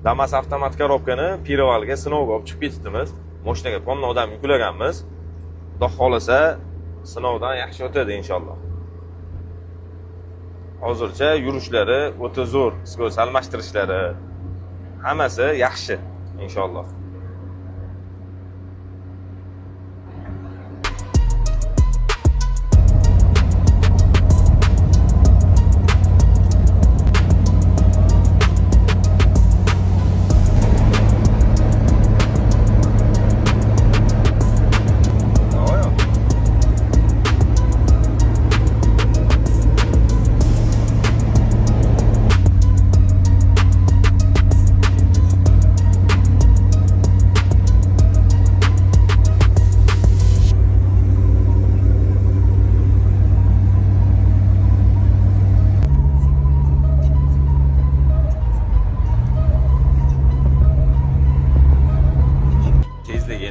Damas avtomat korobkani Pirovalga sinovga olib chiqib ketdimiz. Mashinaga tonna odam yuklaganmiz. Xudo xolasa sinovdan yaxshi o'tadi inshaalloh. Hozircha yurishlari o'ta zo'r, skoz almashtirishlari hammasi yaxshi inshaalloh.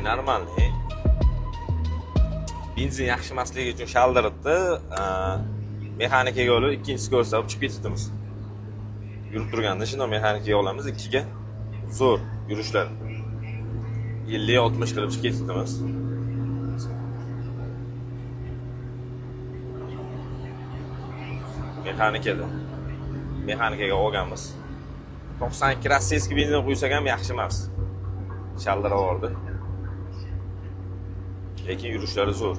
Normalniy. Benzin yaxshi emasligi uchun shaldiribdi. Mexanikaga olib ikkinchisi ko'rsa olib chiqib ketdimiz. Yurib turganda shunda mexanikaga olamiz ikkiga. Zo'r yurishlar. 50-60 qilib chiqib ketdimiz. Mexanikaga olganmiz. 92 rossiyskiy benzin qo'ysak ham yaxshi emas. Shaldirib oldi. Lekin yurishlari zo'r.